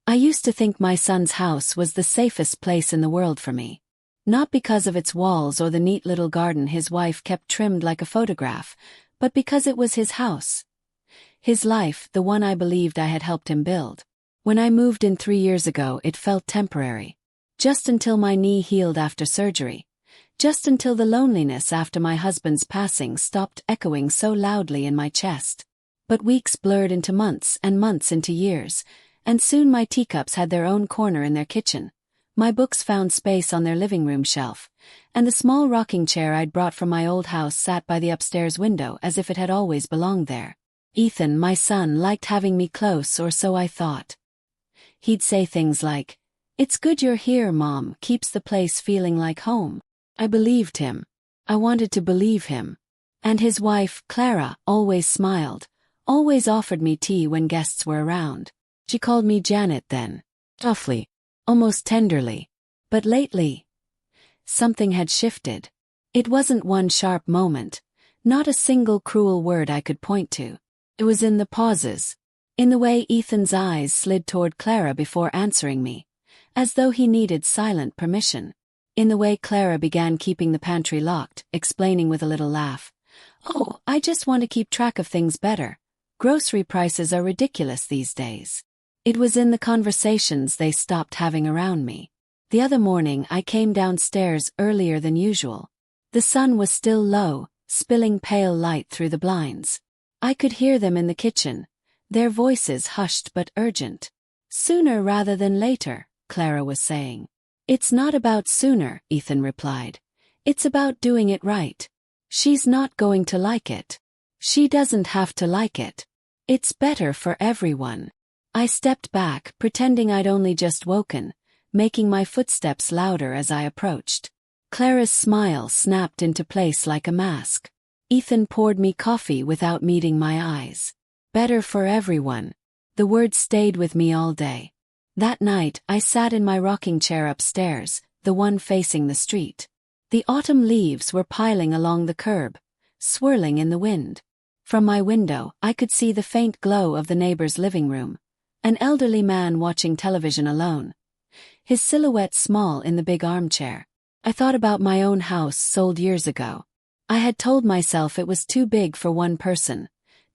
I used to think my son's house was the safest place in the world for me. Not because of its walls or the neat little garden his wife kept trimmed like a photograph, but because it was his house. His life, the one I believed I had helped him build. When I moved in 3 years ago, it felt temporary. Just until my knee healed after surgery. Just until the loneliness after my husband's passing stopped echoing so loudly in my chest. But weeks blurred into months and months into years, and soon my teacups had their own corner in their kitchen. My books found space on their living room shelf, and the small rocking chair I'd brought from my old house sat by the upstairs window as if it had always belonged there. Ethan, my son, liked having me close, or so I thought. He'd say things like, "It's good you're here, Mom, keeps the place feeling like home." I believed him. I wanted to believe him. And his wife, Clara, always smiled, always offered me tea when guests were around. She called me Janet then. Softly, almost tenderly. But lately, something had shifted. It wasn't one sharp moment, not a single cruel word I could point to. It was in the pauses, in the way Ethan's eyes slid toward Clara before answering me, as though he needed silent permission. In the way Clara began keeping the pantry locked, explaining with a little laugh, "Oh, I just want to keep track of things better. Grocery prices are ridiculous these days." It was in the conversations they stopped having around me. The other morning I came downstairs earlier than usual. The sun was still low, spilling pale light through the blinds. I could hear them in the kitchen, their voices hushed but urgent. "Sooner rather than later," Clara was saying. "It's not about sooner," Ethan replied. "It's about doing it right. She's not going to like it. She doesn't have to like it. It's better for everyone." I stepped back, pretending I'd only just woken, making my footsteps louder as I approached. Clara's smile snapped into place like a mask. Ethan poured me coffee without meeting my eyes. Better for everyone. The word stayed with me all day. That night, I sat in my rocking chair upstairs, the one facing the street. The autumn leaves were piling along the curb, swirling in the wind. From my window, I could see the faint glow of the neighbor's living room. An elderly man watching television alone. His silhouette small in the big armchair. I thought about my own house sold years ago. I had told myself it was too big for one person,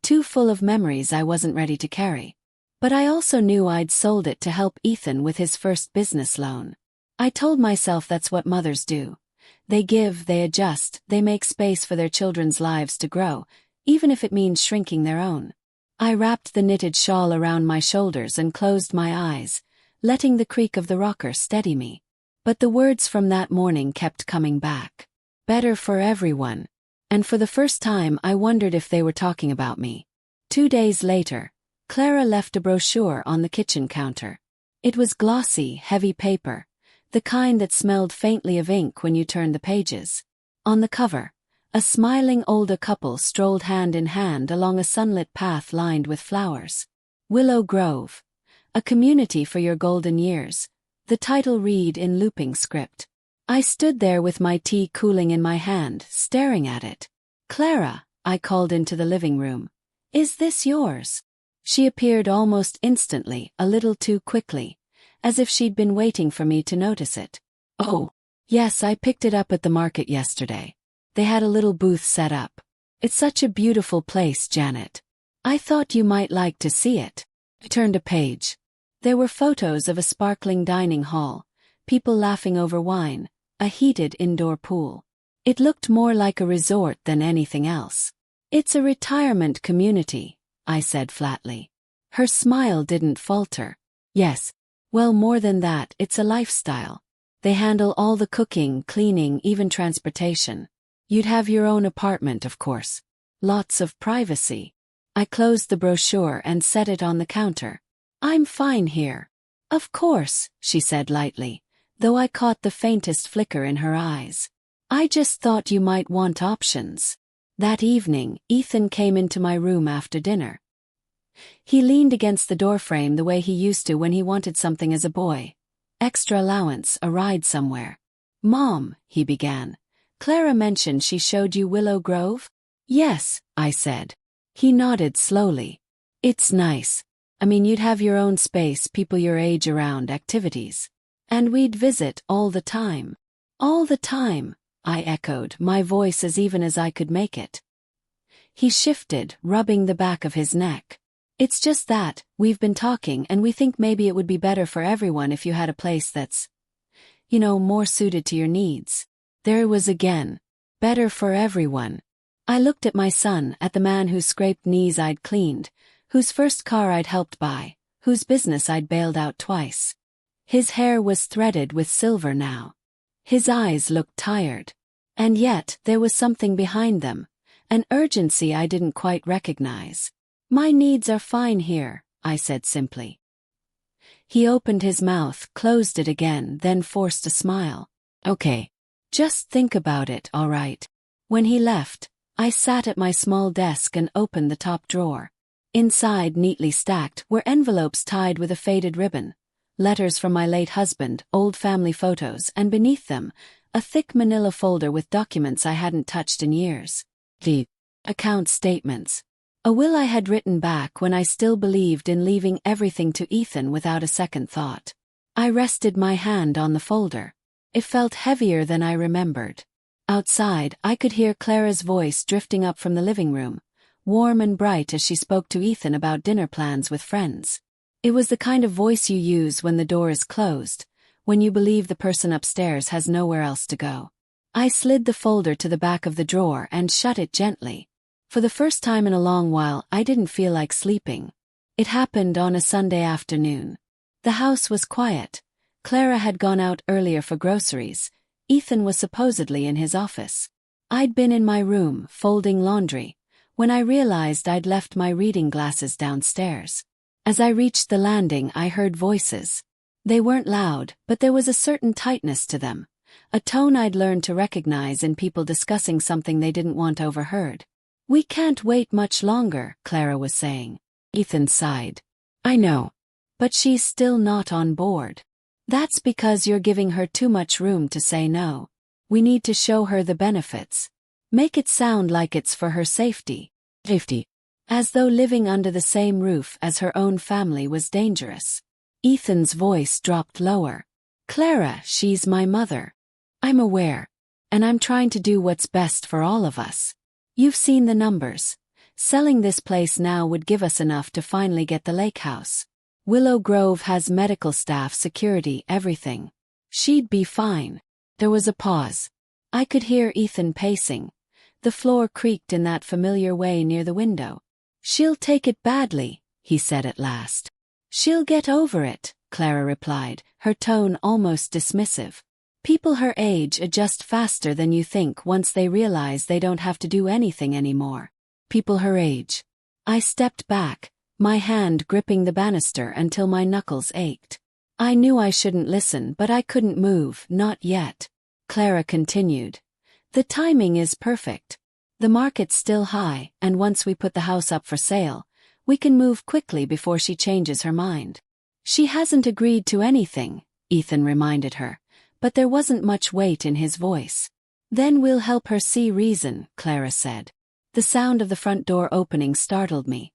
too full of memories I wasn't ready to carry. But I also knew I'd sold it to help Ethan with his first business loan. I told myself that's what mothers do. They give, they adjust, they make space for their children's lives to grow, even if it means shrinking their own. I wrapped the knitted shawl around my shoulders and closed my eyes, letting the creak of the rocker steady me. But the words from that morning kept coming back. Better for everyone. And for the first time I wondered if they were talking about me. 2 days later, Clara left a brochure on the kitchen counter. It was glossy, heavy paper, the kind that smelled faintly of ink when you turned the pages. On the cover, a smiling older couple strolled hand in hand along a sunlit path lined with flowers. Willow Grove, a community for your golden years, the title read in looping script. I stood there with my tea cooling in my hand, staring at it. "Clara," I called into the living room. "Is this yours?" She appeared almost instantly, a little too quickly, as if she'd been waiting for me to notice it. "Oh, yes, I picked it up at the market yesterday. They had a little booth set up. It's such a beautiful place, Janet. I thought you might like to see it." I turned a page. There were photos of a sparkling dining hall, people laughing over wine, a heated indoor pool. It looked more like a resort than anything else. "It's a retirement community," I said flatly. Her smile didn't falter. "Yes, well, more than that, it's a lifestyle. They handle all the cooking, cleaning, even transportation. You'd have your own apartment, of course. Lots of privacy." I closed the brochure and set it on the counter. "I'm fine here." "Of course," she said lightly, though I caught the faintest flicker in her eyes. "I just thought you might want options." That evening, Ethan came into my room after dinner. He leaned against the doorframe the way he used to when he wanted something as a boy. Extra allowance, a ride somewhere. "Mom," he began. "Clara mentioned she showed you Willow Grove?" "Yes," I said. He nodded slowly. "It's nice. I mean, you'd have your own space, people your age around, activities. And we'd visit all the time. All the time, I echoed, my voice as even as I could make it. He shifted, rubbing the back of his neck. It's just that, we've been talking and we think maybe it would be better for everyone if you had a place that's, more suited to your needs. There it was again. Better for everyone. I looked at my son, at the man whose scraped knees I'd cleaned, whose first car I'd helped buy, whose business I'd bailed out twice. His hair was threaded with silver now. His eyes looked tired. And yet, there was something behind them, an urgency I didn't quite recognize. My needs are fine here, I said simply. He opened his mouth, closed it again, then forced a smile. Okay. Just think about it, all right. When he left, I sat at my small desk and opened the top drawer. Inside, neatly stacked, were envelopes tied with a faded ribbon, letters from my late husband, old family photos, and beneath them, a thick manila folder with documents I hadn't touched in years. The account statements. A will I had written back when I still believed in leaving everything to Ethan without a second thought. I rested my hand on the folder. It felt heavier than I remembered. Outside, I could hear Clara's voice drifting up from the living room, warm and bright as she spoke to Ethan about dinner plans with friends. It was the kind of voice you use when the door is closed, when you believe the person upstairs has nowhere else to go. I slid the folder to the back of the drawer and shut it gently. For the first time in a long while, I didn't feel like sleeping. It happened on a Sunday afternoon. The house was quiet. Clara had gone out earlier for groceries. Ethan was supposedly in his office. I'd been in my room, folding laundry, when I realized I'd left my reading glasses downstairs. As I reached the landing, I heard voices. They weren't loud, but there was a certain tightness to them, a tone I'd learned to recognize in people discussing something they didn't want overheard. We can't wait much longer, Clara was saying. Ethan sighed. I know. But she's still not on board. That's because you're giving her too much room to say no. We need to show her the benefits. Make it sound like it's for her safety. Safety. As though living under the same roof as her own family was dangerous. Ethan's voice dropped lower. Clara, she's my mother. I'm aware. And I'm trying to do what's best for all of us. You've seen the numbers. Selling this place now would give us enough to finally get the lake house. Willow Grove has medical staff, security, everything. She'd be fine. There was a pause. I could hear Ethan pacing. The floor creaked in that familiar way near the window. She'll take it badly, he said at last. She'll get over it, Clara replied, her tone almost dismissive. People her age adjust faster than you think once they realize they don't have to do anything anymore. People her age. I stepped back, my hand gripping the banister until my knuckles ached. I knew I shouldn't listen, but I couldn't move, not yet. Clara continued. The timing is perfect. The market's still high, and once we put the house up for sale, we can move quickly before she changes her mind. She hasn't agreed to anything, Ethan reminded her, but there wasn't much weight in his voice. Then we'll help her see reason, Clara said. The sound of the front door opening startled me.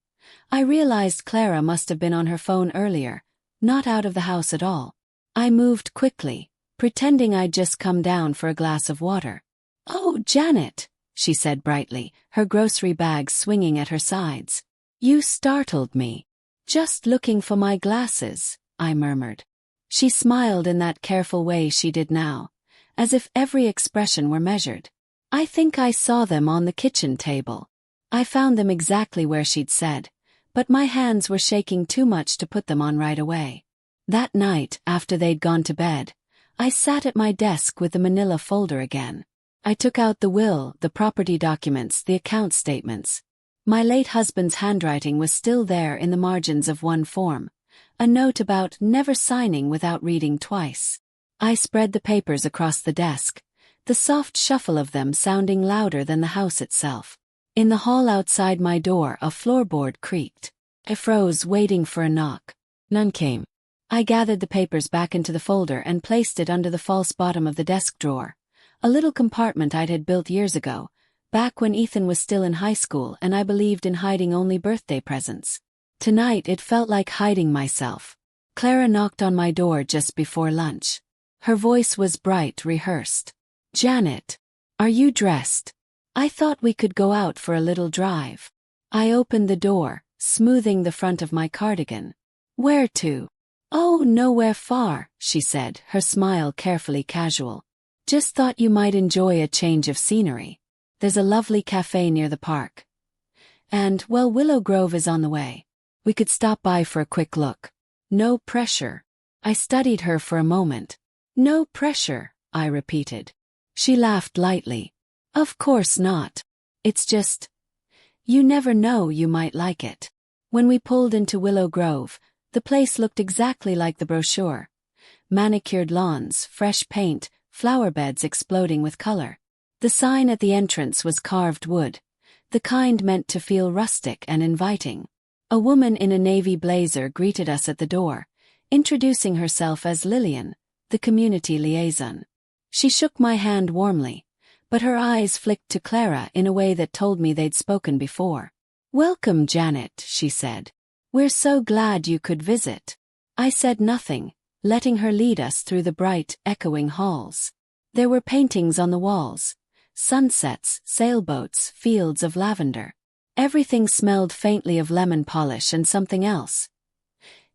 I realized Clara must have been on her phone earlier, not out of the house at all. I moved quickly, pretending I'd just come down for a glass of water. Oh, Janet, she said brightly, her grocery bag swinging at her sides. You startled me. Just looking for my glasses, I murmured. She smiled in that careful way she did now, as if every expression were measured. I think I saw them on the kitchen table. I found them exactly where she'd said, but my hands were shaking too much to put them on right away. That night, after they'd gone to bed, I sat at my desk with the manila folder again. I took out the will, the property documents, the account statements. My late husband's handwriting was still there in the margins of one form, a note about never signing without reading twice. I spread the papers across the desk, the soft shuffle of them sounding louder than the house itself. In the hall outside my door, a floorboard creaked. I froze, waiting for a knock. None came. I gathered the papers back into the folder and placed it under the false bottom of the desk drawer, a little compartment I'd had built years ago, back when Ethan was still in high school and I believed in hiding only birthday presents. Tonight it felt like hiding myself. Clara knocked on my door just before lunch. Her voice was bright, rehearsed. "Janet, are you dressed? I thought we could go out for a little drive." I opened the door, smoothing the front of my cardigan. "Where to?" "Oh, nowhere far," she said, her smile carefully casual. "Just thought you might enjoy a change of scenery. There's a lovely cafe near the park. And, well, Willow Grove is on the way. We could stop by for a quick look." "No pressure." I studied her for a moment. "No pressure," I repeated. She laughed lightly. "Of course not. It's just, you never know, you might like it." When we pulled into Willow Grove, the place looked exactly like the brochure. Manicured lawns, fresh paint, flower beds exploding with color. The sign at the entrance was carved wood, the kind meant to feel rustic and inviting. A woman in a navy blazer greeted us at the door, introducing herself as Lillian, the community liaison. She shook my hand warmly, but her eyes flicked to Clara in a way that told me they'd spoken before. "Welcome, Janet," she said. "We're so glad you could visit." I said nothing, letting her lead us through the bright, echoing halls. There were paintings on the walls, sunsets, sailboats, fields of lavender. Everything smelled faintly of lemon polish and something else.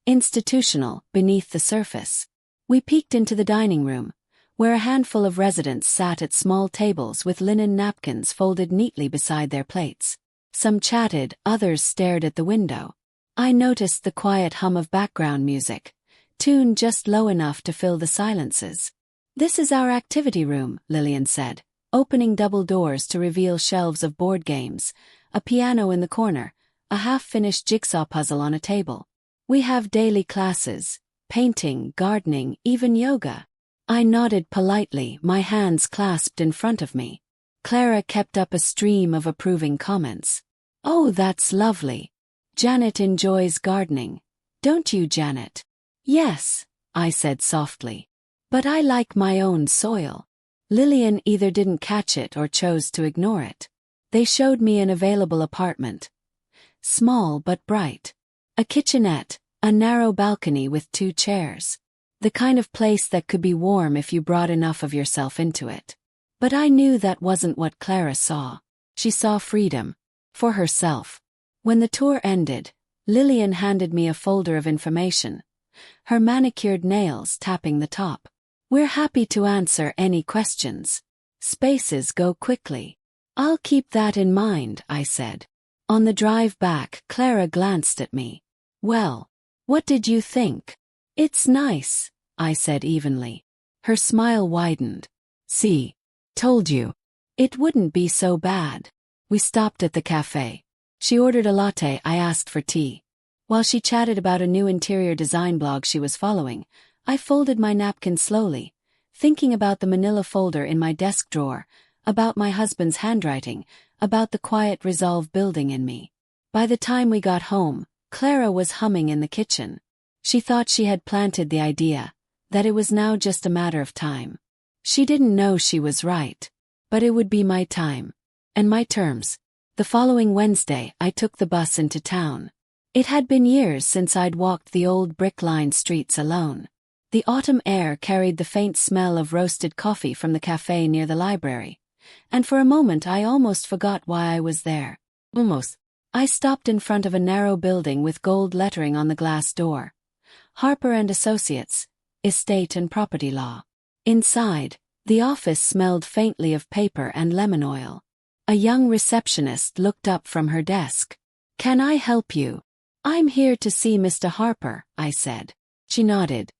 Institutional, beneath the surface. We peeked into the dining room, where a handful of residents sat at small tables with linen napkins folded neatly beside their plates. Some chatted, others stared at the window. I noticed the quiet hum of background music, tuned just low enough to fill the silences. "This is our activity room," Lillian said, opening double doors to reveal shelves of board games, a piano in the corner, a half-finished jigsaw puzzle on a table. "We have daily classes, painting, gardening, even yoga." I nodded politely, my hands clasped in front of me. Clara kept up a stream of approving comments. "Oh, that's lovely. Janet enjoys gardening. Don't you, Janet?" "Yes," I said softly. "But I like my own soil." Lillian either didn't catch it or chose to ignore it. They showed me an available apartment. Small but bright. A kitchenette, a narrow balcony with 2 chairs. The kind of place that could be warm if you brought enough of yourself into it. But I knew that wasn't what Clara saw. She saw freedom. For herself. When the tour ended, Lillian handed me a folder of information, her manicured nails tapping the top. "We're happy to answer any questions. Spaces go quickly." "I'll keep that in mind," I said. On the drive back, Clara glanced at me. "Well, what did you think?" "It's nice," I said evenly. Her smile widened. "See, told you. It wouldn't be so bad." We stopped at the cafe. She ordered a latte, I asked for tea. While she chatted about a new interior design blog she was following, I folded my napkin slowly, thinking about the manila folder in my desk drawer, about my husband's handwriting, about the quiet resolve building in me. By the time we got home, Clara was humming in the kitchen. She thought she had planted the idea, that it was now just a matter of time. She didn't know she was right. But it would be my time. And my terms. The following Wednesday, I took the bus into town. It had been years since I'd walked the old brick-lined streets alone. The autumn air carried the faint smell of roasted coffee from the cafe near the library. And for a moment I almost forgot why I was there. Almost. I stopped in front of a narrow building with gold lettering on the glass door. Harper and Associates, Estate and Property Law. Inside, the office smelled faintly of paper and lemon oil. A young receptionist looked up from her desk. "Can I help you?" "I'm here to see Mr. Harper," I said. She nodded.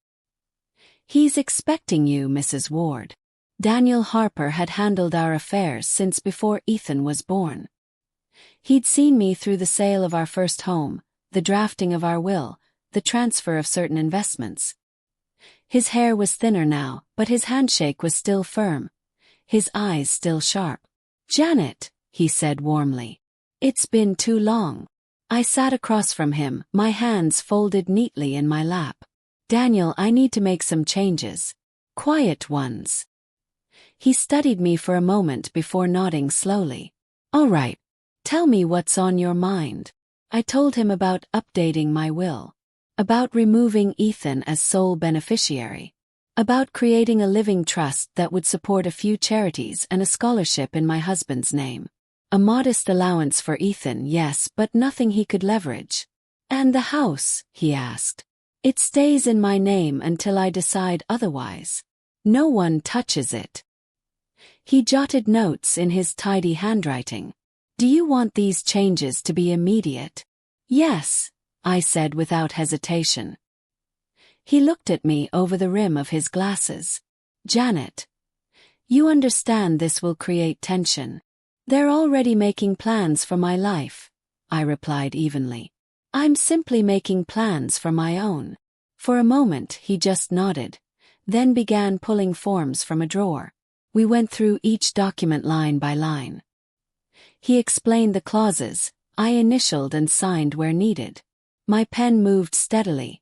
"He's expecting you, Mrs. Ward." Daniel Harper had handled our affairs since before Ethan was born. He'd seen me through the sale of our first home, the drafting of our will, the transfer of certain investments. His hair was thinner now, but his handshake was still firm, his eyes still sharp. "Janet," he said warmly. "It's been too long." I sat across from him, my hands folded neatly in my lap. "Daniel, I need to make some changes. Quiet ones." He studied me for a moment before nodding slowly. "All right. Tell me what's on your mind." I told him about updating my will, about removing Ethan as sole beneficiary, about creating a living trust that would support a few charities and a scholarship in my husband's name. A modest allowance for Ethan, yes, but nothing he could leverage. And the house, he asked. It stays in my name until I decide otherwise. No one touches it. He jotted notes in his tidy handwriting. Do you want these changes to be immediate? Yes, I said without hesitation. He looked at me over the rim of his glasses. Janet, you understand this will create tension. They're already making plans for my life, I replied evenly. I'm simply making plans for my own. For a moment he just nodded, then began pulling forms from a drawer. We went through each document line by line. He explained the clauses, I initialed and signed where needed. My pen moved steadily.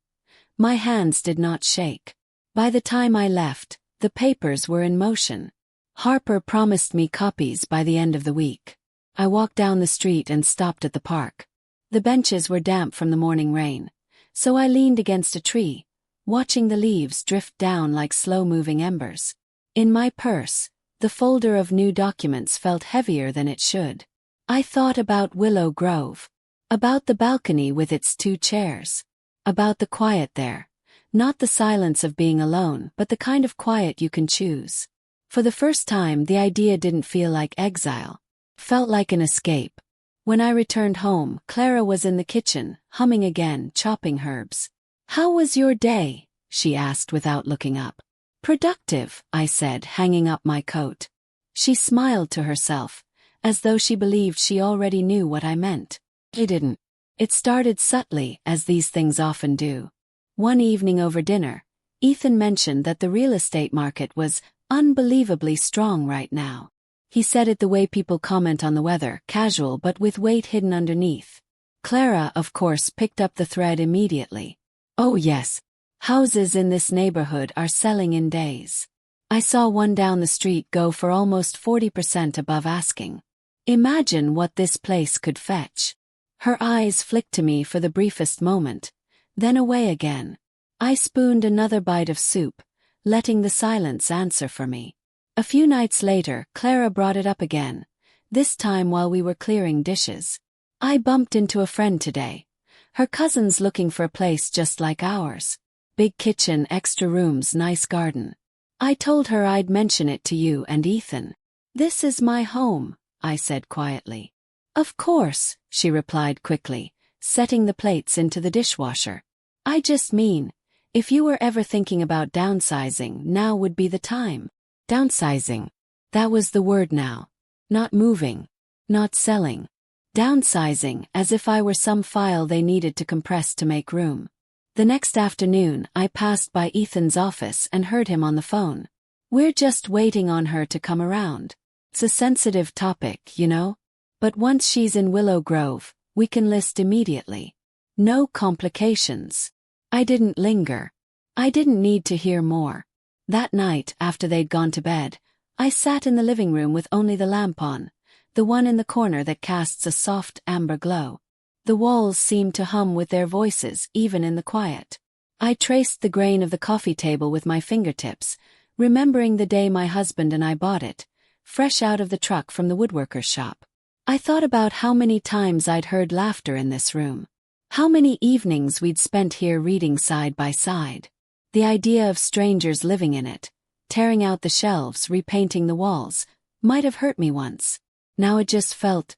My hands did not shake. By the time I left, the papers were in motion. Harper promised me copies by the end of the week. I walked down the street and stopped at the park. The benches were damp from the morning rain, so I leaned against a tree, watching the leaves drift down like slow-moving embers. In my purse, the folder of new documents felt heavier than it should. I thought about Willow Grove, about the balcony with its 2 chairs, about the quiet there, not the silence of being alone, but the kind of quiet you can choose. For the first time, the idea didn't feel like exile, felt like an escape. When I returned home, Clara was in the kitchen, humming again, chopping herbs. How was your day? She asked without looking up. Productive, I said, hanging up my coat. She smiled to herself, as though she believed she already knew what I meant. I didn't. It started subtly, as these things often do. One evening over dinner, Ethan mentioned that the real estate market was unbelievably strong right now. He said it the way people comment on the weather, casual but with weight hidden underneath. Clara, of course, picked up the thread immediately. Oh yes, houses in this neighborhood are selling in days. I saw one down the street go for almost 40% above asking. Imagine what this place could fetch. Her eyes flicked to me for the briefest moment, then away again. I spooned another bite of soup, letting the silence answer for me. A few nights later, Clara brought it up again, this time while we were clearing dishes. I bumped into a friend today. Her cousin's looking for a place just like ours. Big kitchen, extra rooms, nice garden. I told her I'd mention it to you and Ethan. This is my home, I said quietly. Of course, she replied quickly, setting the plates into the dishwasher. I just mean, if you were ever thinking about downsizing, now would be the time. Downsizing. That was the word now. Not moving. Not selling. Downsizing, as if I were some file they needed to compress to make room. The next afternoon, I passed by Ethan's office and heard him on the phone. We're just waiting on her to come around. It's a sensitive topic, you know? But once she's in Willow Grove, we can list immediately. No complications. I didn't linger. I didn't need to hear more. That night, after they'd gone to bed, I sat in the living room with only the lamp on, the one in the corner that casts a soft amber glow. The walls seemed to hum with their voices even in the quiet. I traced the grain of the coffee table with my fingertips, remembering the day my husband and I bought it, fresh out of the truck from the woodworker's shop. I thought about how many times I'd heard laughter in this room. How many evenings we'd spent here reading side by side. The idea of strangers living in it, tearing out the shelves, repainting the walls, might have hurt me once. Now it just felt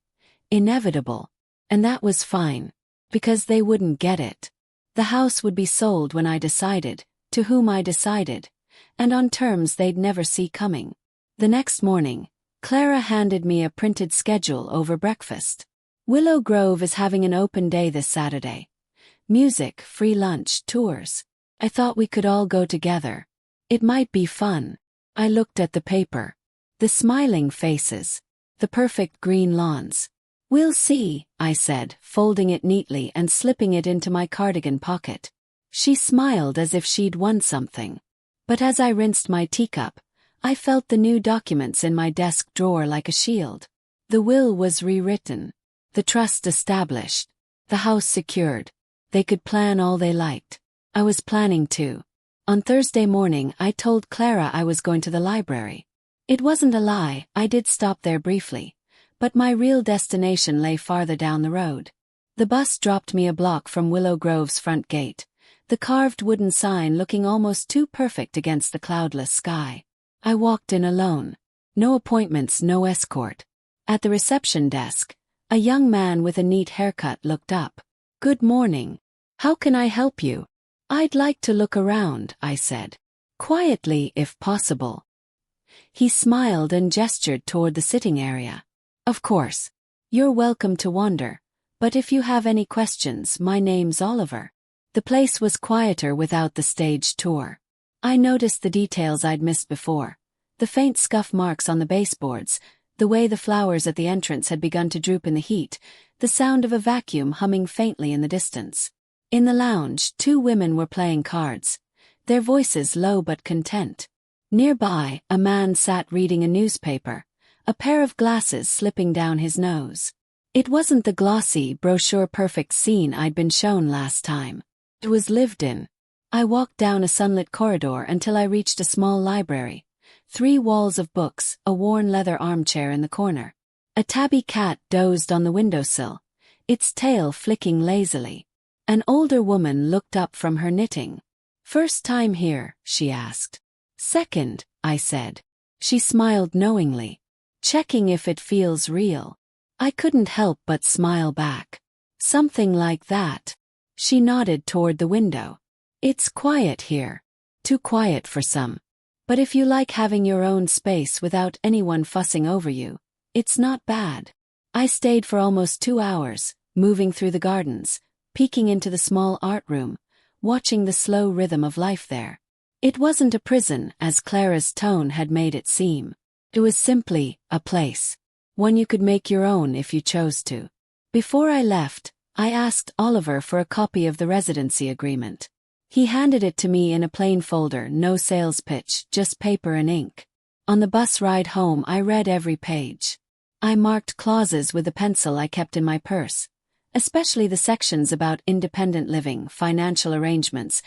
inevitable. And that was fine, because they wouldn't get it. The house would be sold when I decided, to whom I decided, and on terms they'd never see coming. The next morning, Clara handed me a printed schedule over breakfast. Willow Grove is having an open day this Saturday. Music, free lunch, tours. I thought we could all go together. It might be fun. I looked at the paper. The smiling faces. The perfect green lawns. We'll see, I said, folding it neatly and slipping it into my cardigan pocket. She smiled as if she'd won something. But as I rinsed my teacup, I felt the new documents in my desk drawer like a shield. The will was rewritten. The trust established. The house secured. They could plan all they liked. I was planning too. On Thursday morning, I told Clara I was going to the library. It wasn't a lie, I did stop there briefly. But my real destination lay farther down the road. The bus dropped me a block from Willow Grove's front gate, the carved wooden sign looking almost too perfect against the cloudless sky. I walked in alone. No appointments, no escort. At the reception desk, a young man with a neat haircut looked up. "Good morning. How can I help you?" "I'd like to look around," I said. "Quietly, if possible." He smiled and gestured toward the sitting area. "Of course. You're welcome to wander. But if you have any questions, my name's Oliver." The place was quieter without the stage tour. I noticed the details I'd missed before. The faint scuff marks on the baseboards, the way the flowers at the entrance had begun to droop in the heat, the sound of a vacuum humming faintly in the distance. In the lounge, 2 women were playing cards, their voices low but content. Nearby, a man sat reading a newspaper, a pair of glasses slipping down his nose. It wasn't the glossy, brochure-perfect scene I'd been shown last time. It was lived in. I walked down a sunlit corridor until I reached a small library. 3 walls of books, a worn leather armchair in the corner. A tabby cat dozed on the windowsill, its tail flicking lazily. An older woman looked up from her knitting. "First time here?" she asked. "Second," I said. She smiled knowingly. "Checking if it feels real." I couldn't help but smile back. "Something like that." She nodded toward the window. "It's quiet here. Too quiet for some. But if you like having your own space without anyone fussing over you, it's not bad." I stayed for almost 2 hours, moving through the gardens, peeking into the small art room, watching the slow rhythm of life there. It wasn't a prison, as Clara's tone had made it seem. It was simply a place. One you could make your own if you chose to. Before I left, I asked Oliver for a copy of the residency agreement. He handed it to me in a plain folder, no sales pitch, just paper and ink. On the bus ride home, I read every page. I marked clauses with the pencil I kept in my purse, especially the sections about independent living, financial arrangements,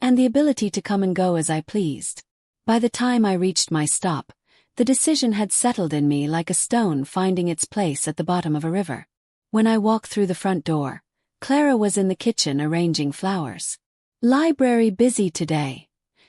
and the ability to come and go as I pleased. By the time I reached my stop, the decision had settled in me like a stone finding its place at the bottom of a river. When I walked through the front door, Clara was in the kitchen arranging flowers. "Library busy today?"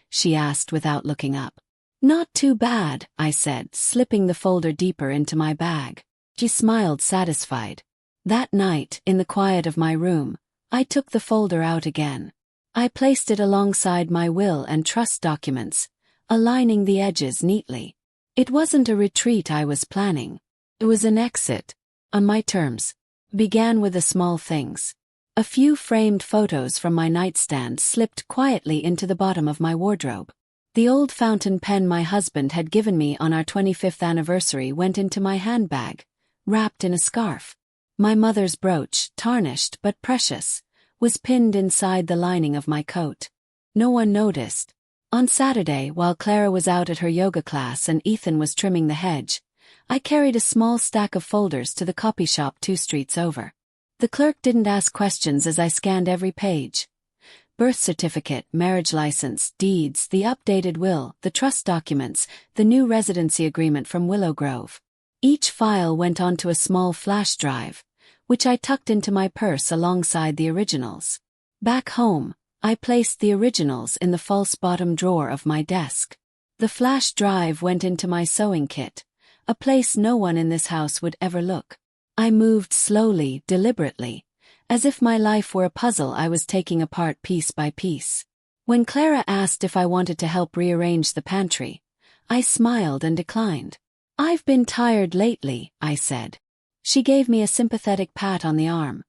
she asked without looking up. "Not too bad," I said, slipping the folder deeper into my bag. She smiled satisfied. That night, in the quiet of my room, I took the folder out again. I placed it alongside my will and trust documents, aligning the edges neatly. It wasn't a retreat I was planning. It was an exit, on my terms. Began with the small things. A few framed photos from my nightstand slipped quietly into the bottom of my wardrobe. The old fountain pen my husband had given me on our 25th anniversary went into my handbag, wrapped in a scarf. My mother's brooch, tarnished but precious, was pinned inside the lining of my coat. No one noticed. On Saturday, while Clara was out at her yoga class and Ethan was trimming the hedge, I carried a small stack of folders to the copy shop 2 streets over. The clerk didn't ask questions as I scanned every page. Birth certificate, marriage license, deeds, the updated will, the trust documents, the new residency agreement from Willow Grove. Each file went onto a small flash drive, which I tucked into my purse alongside the originals. Back home, I placed the originals in the false bottom drawer of my desk. The flash drive went into my sewing kit, a place no one in this house would ever look. I moved slowly, deliberately, as if my life were a puzzle I was taking apart piece by piece. When Clara asked if I wanted to help rearrange the pantry, I smiled and declined. "I've been tired lately," I said. She gave me a sympathetic pat on the arm,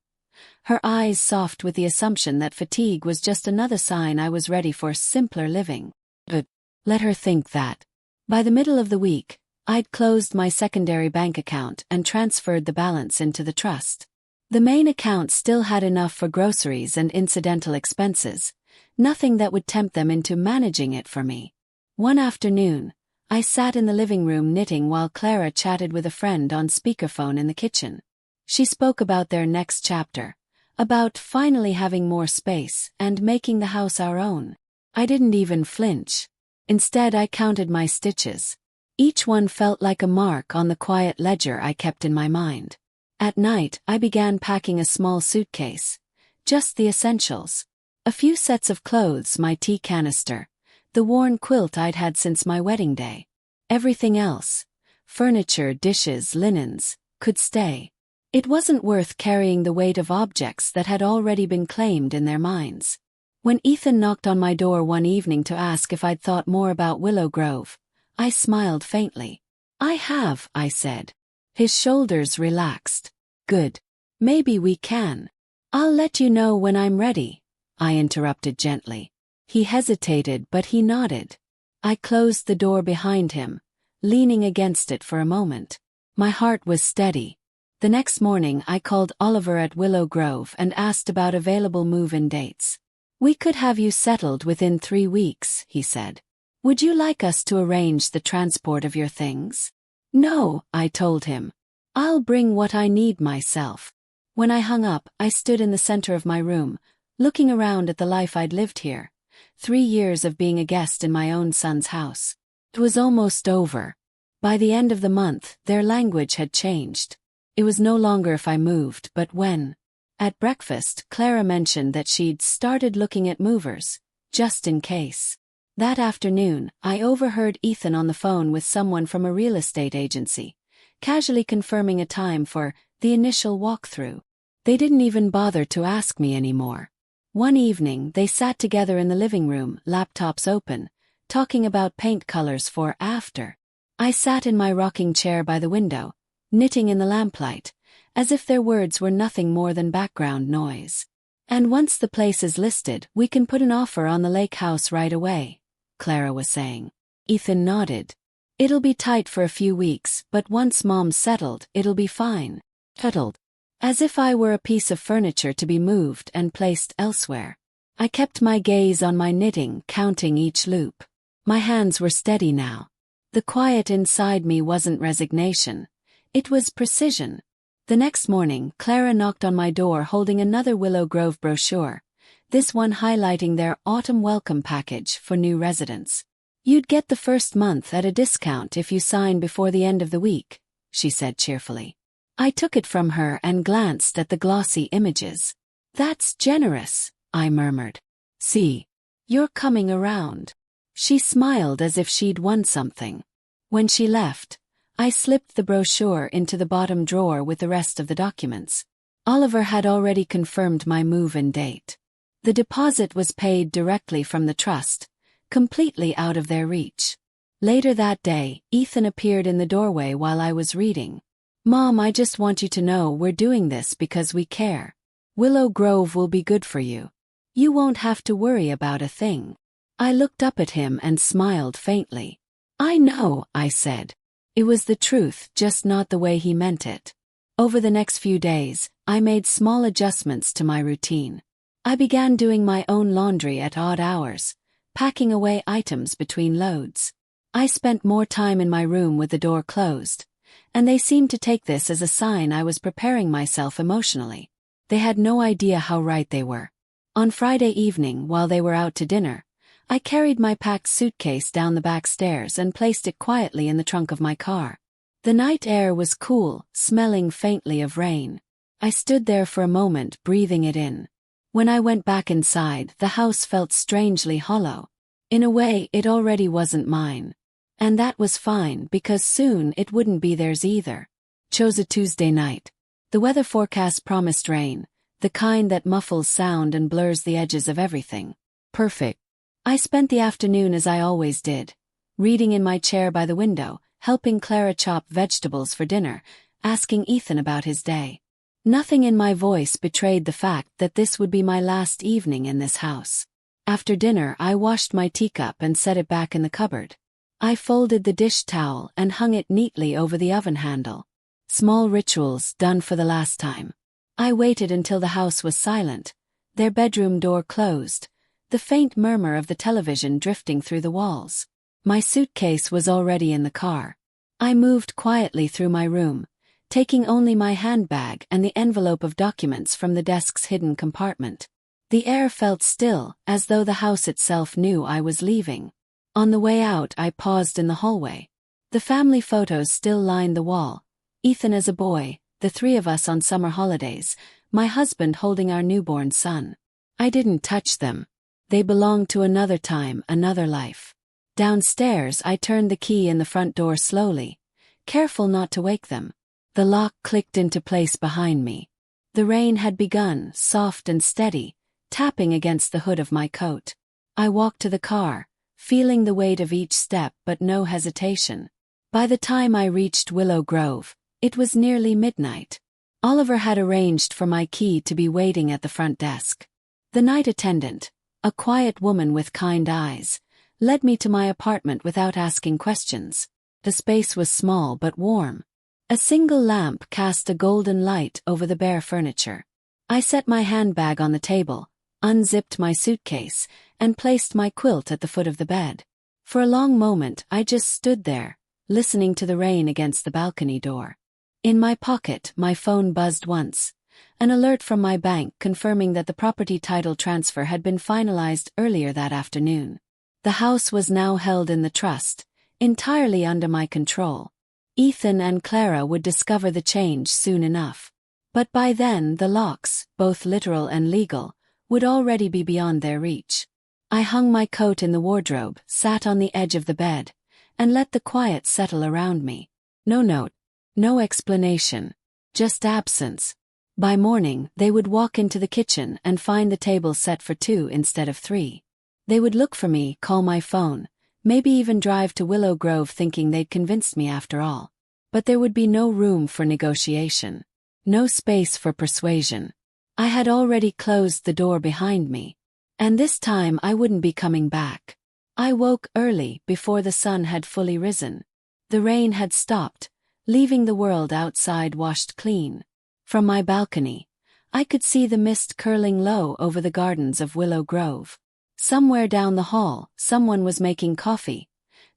her eyes soft with the assumption that fatigue was just another sign I was ready for simpler living. But let her think that. By the middle of the week, I'd closed my secondary bank account and transferred the balance into the trust. The main account still had enough for groceries and incidental expenses, nothing that would tempt them into managing it for me. One afternoon, I sat in the living room knitting while Clara chatted with a friend on speakerphone in the kitchen. She spoke about their next chapter, about finally having more space and making the house our own. I didn't even flinch. Instead, I counted my stitches. Each one felt like a mark on the quiet ledger I kept in my mind. At night, I began packing a small suitcase. Just the essentials. A few sets of clothes, my tea canister, the worn quilt I'd had since my wedding day. Everything else, furniture, dishes, linens, could stay. It wasn't worth carrying the weight of objects that had already been claimed in their minds. When Ethan knocked on my door one evening to ask if I'd thought more about Willow Grove, I smiled faintly. "I have," I said. His shoulders relaxed. "Good. Maybe we can." "I'll let you know when I'm ready," I interrupted gently. He hesitated, but he nodded. I closed the door behind him, leaning against it for a moment. My heart was steady. The next morning I called Oliver at Willow Grove and asked about available move-in dates. "We could have you settled within 3 weeks," he said. "Would you like us to arrange the transport of your things?" "No," I told him. "I'll bring what I need myself." When I hung up, I stood in the center of my room, looking around at the life I'd lived here. 3 years of being a guest in my own son's house. It was almost over. By the end of the month, their language had changed. It was no longer if I moved, but when. At breakfast, Clara mentioned that she'd started looking at movers, just in case. That afternoon, I overheard Ethan on the phone with someone from a real estate agency, casually confirming a time for the initial walkthrough. They didn't even bother to ask me anymore. One evening, they sat together in the living room, laptops open, talking about paint colors for after. I sat in my rocking chair by the window, knitting in the lamplight, as if their words were nothing more than background noise. "And once the place is listed, we can put an offer on the lake house right away," Clara was saying. Ethan nodded. "It'll be tight for a few weeks, but once Mom's settled, it'll be fine." Settled. As if I were a piece of furniture to be moved and placed elsewhere. I kept my gaze on my knitting, counting each loop. My hands were steady now. The quiet inside me wasn't resignation. It was precision. The next morning, Clara knocked on my door holding another Willow Grove brochure, this one highlighting their autumn welcome package for new residents. "You'd get the first month at a discount if you sign before the end of the week," she said cheerfully. I took it from her and glanced at the glossy images. "That's generous," I murmured. "See, you're coming around." She smiled as if she'd won something. When she left, I slipped the brochure into the bottom drawer with the rest of the documents. Oliver had already confirmed my move-in date. The deposit was paid directly from the trust, completely out of their reach. Later that day, Ethan appeared in the doorway while I was reading. "Mom, I just want you to know we're doing this because we care. Willow Grove will be good for you. You won't have to worry about a thing." I looked up at him and smiled faintly. "I know," I said. It was the truth, just not the way he meant it. Over the next few days, I made small adjustments to my routine. I began doing my own laundry at odd hours, packing away items between loads. I spent more time in my room with the door closed, and they seemed to take this as a sign I was preparing myself emotionally. They had no idea how right they were. On Friday evening, while they were out to dinner, I carried my packed suitcase down the back stairs and placed it quietly in the trunk of my car. The night air was cool, smelling faintly of rain. I stood there for a moment, breathing it in. When I went back inside, the house felt strangely hollow. In a way, it already wasn't mine. And that was fine, because soon it wouldn't be theirs either. Chose a Tuesday night. The weather forecast promised rain, the kind that muffles sound and blurs the edges of everything. Perfect. I spent the afternoon as I always did, reading in my chair by the window, helping Clara chop vegetables for dinner, asking Ethan about his day. Nothing in my voice betrayed the fact that this would be my last evening in this house. After dinner, I washed my teacup and set it back in the cupboard. I folded the dish towel and hung it neatly over the oven handle. Small rituals done for the last time. I waited until the house was silent, their bedroom door closed, the faint murmur of the television drifting through the walls. My suitcase was already in the car. I moved quietly through my room, taking only my handbag and the envelope of documents from the desk's hidden compartment. The air felt still, as though the house itself knew I was leaving. On the way out, I paused in the hallway. The family photos still lined the wall. Ethan as a boy, the three of us on summer holidays, my husband holding our newborn son. I didn't touch them. They belonged to another time, another life. Downstairs, I turned the key in the front door slowly, careful not to wake them. The lock clicked into place behind me. The rain had begun, soft and steady, tapping against the hood of my coat. I walked to the car, feeling the weight of each step but no hesitation. By the time I reached Willow Grove, it was nearly midnight. Oliver had arranged for my key to be waiting at the front desk. The night attendant, a quiet woman with kind eyes, led me to my apartment without asking questions. The space was small but warm. A single lamp cast a golden light over the bare furniture. I set my handbag on the table, unzipped my suitcase, and placed my quilt at the foot of the bed. For a long moment I just stood there, listening to the rain against the balcony door. In my pocket, my phone buzzed once. An alert from my bank confirming that the property title transfer had been finalized earlier that afternoon. The house was now held in the trust, entirely under my control. Ethan and Clara would discover the change soon enough. But by then the locks, both literal and legal, would already be beyond their reach. I hung my coat in the wardrobe, sat on the edge of the bed, and let the quiet settle around me. No note, no explanation, just absence. By morning, they would walk into the kitchen and find the table set for 2 instead of 3. They would look for me, call my phone, maybe even drive to Willow Grove thinking they'd convinced me after all. But there would be no room for negotiation. No space for persuasion. I had already closed the door behind me. And this time I wouldn't be coming back. I woke early, before the sun had fully risen. The rain had stopped, leaving the world outside washed clean. From my balcony, I could see the mist curling low over the gardens of Willow Grove. Somewhere down the hall, someone was making coffee.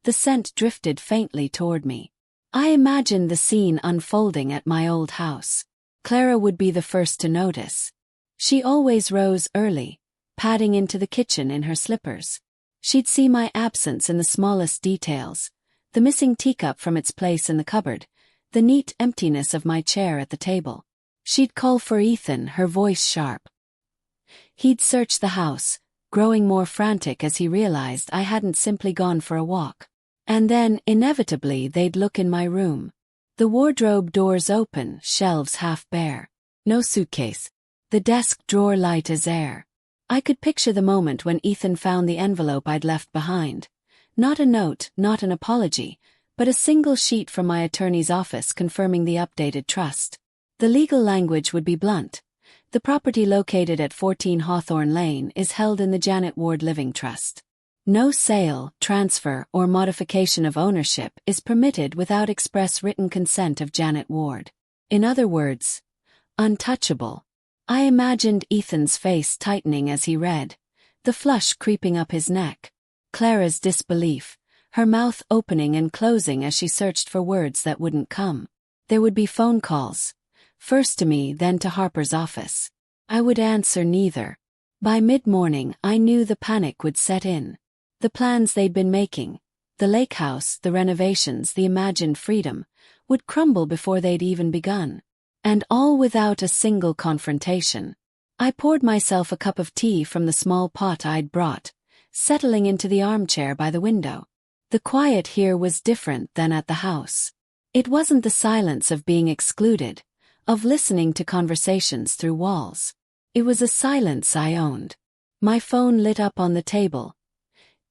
The scent drifted faintly toward me. I imagined the scene unfolding at my old house. Clara would be the first to notice. She always rose early, padding into the kitchen in her slippers. She'd see my absence in the smallest details, the missing teacup from its place in the cupboard, the neat emptiness of my chair at the table. She'd call for Ethan, her voice sharp. He'd search the house, growing more frantic as he realized I hadn't simply gone for a walk. And then, inevitably, they'd look in my room. The wardrobe doors open, shelves half bare. No suitcase. The desk drawer light as air. I could picture the moment when Ethan found the envelope I'd left behind. Not a note, not an apology, but a single sheet from my attorney's office confirming the updated trust. The legal language would be blunt. The property located at 14 Hawthorne Lane is held in the Janet Ward Living Trust. No sale, transfer, or modification of ownership is permitted without express written consent of Janet Ward. In other words, untouchable. I imagined Ethan's face tightening as he read, the flush creeping up his neck. Clara's disbelief, her mouth opening and closing as she searched for words that wouldn't come. There would be phone calls. First to me, then to Harper's office. I would answer neither. By mid-morning, I knew the panic would set in. The plans they'd been making, the lake house, the renovations, the imagined freedom, would crumble before they'd even begun. And all without a single confrontation. I poured myself a cup of tea from the small pot I'd brought, settling into the armchair by the window. The quiet here was different than at the house. It wasn't the silence of being excluded, of listening to conversations through walls. It was a silence I owned. My phone lit up on the table.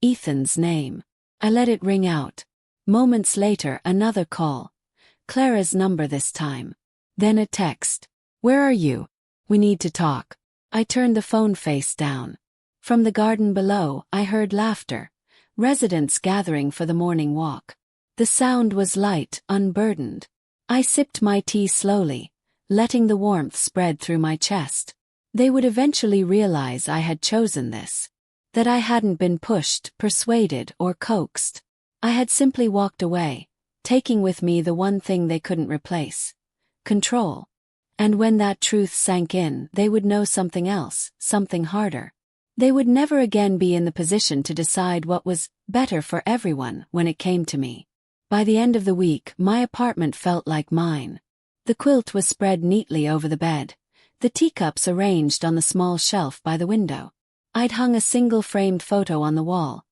Ethan's name. I let it ring out. Moments later, another call. Clara's number this time. Then a text. "Where are you? We need to talk." I turned the phone face down. From the garden below, I heard laughter, residents gathering for the morning walk. The sound was light, unburdened. I sipped my tea slowly, letting the warmth spread through my chest. They would eventually realize I had chosen this. That I hadn't been pushed, persuaded, or coaxed. I had simply walked away, taking with me the one thing they couldn't replace. control. And when that truth sank in, they would know something else, something harder. They would never again be in the position to decide what was better for everyone when it came to me. By the end of the week, my apartment felt like mine. The quilt was spread neatly over the bed, the teacups arranged on the small shelf by the window. I'd hung a single framed photo on the wall,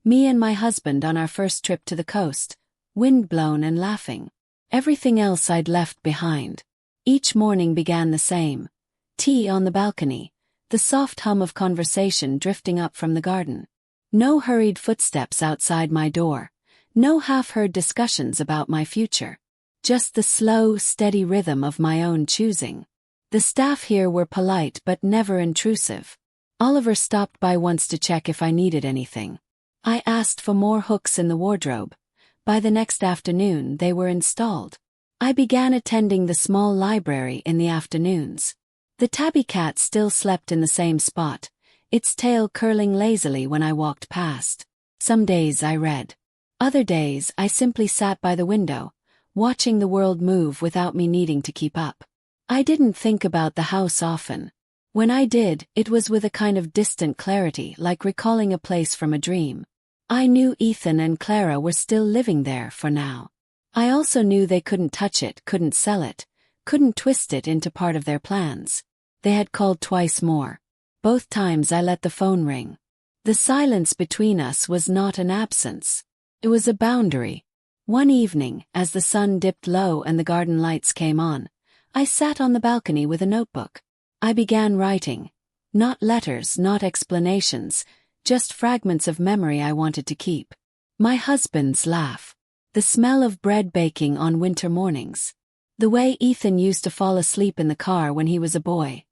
me and my husband on our first trip to the coast, wind-blown and laughing. Everything else I'd left behind. Each morning began the same. Tea on the balcony, the soft hum of conversation drifting up from the garden. No hurried footsteps outside my door, no half-heard discussions about my future. Just the slow, steady rhythm of my own choosing. The staff here were polite but never intrusive. Oliver stopped by once to check if I needed anything. I asked for more hooks in the wardrobe. By the next afternoon they were installed. I began attending the small library in the afternoons. The tabby cat still slept in the same spot, its tail curling lazily when I walked past. Some days I read. Other days I simply sat by the window, watching the world move without me needing to keep up. I didn't think about the house often. When I did, it was with a kind of distant clarity, like recalling a place from a dream. I knew Ethan and Clara were still living there for now. I also knew they couldn't touch it, couldn't sell it, couldn't twist it into part of their plans. They had called twice more. Both times I let the phone ring. The silence between us was not an absence. It was a boundary. One evening, as the sun dipped low and the garden lights came on, I sat on the balcony with a notebook. I began writing. Not letters, not explanations, just fragments of memory I wanted to keep. My husband's laugh. The smell of bread baking on winter mornings. The way Ethan used to fall asleep in the car when he was a boy.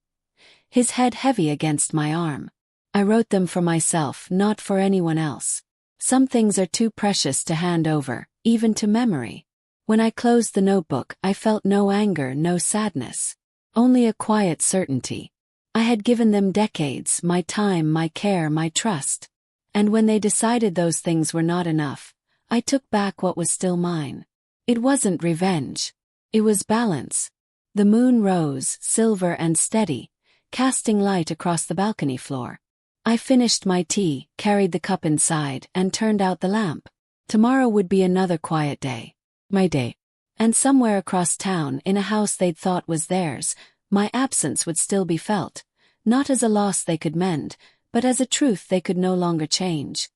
His head heavy against my arm. I wrote them for myself, not for anyone else. Some things are too precious to hand over, even to memory. When I closed the notebook, I felt no anger, no sadness. Only a quiet certainty. I had given them decades, my time, my care, my trust. And when they decided those things were not enough, I took back what was still mine. It wasn't revenge. It was balance. The moon rose, silver and steady, casting light across the balcony floor. I finished my tea, carried the cup inside, and turned out the lamp. Tomorrow would be another quiet day. My day. And somewhere across town, in a house they'd thought was theirs, my absence would still be felt, not as a loss they could mend, but as a truth they could no longer change.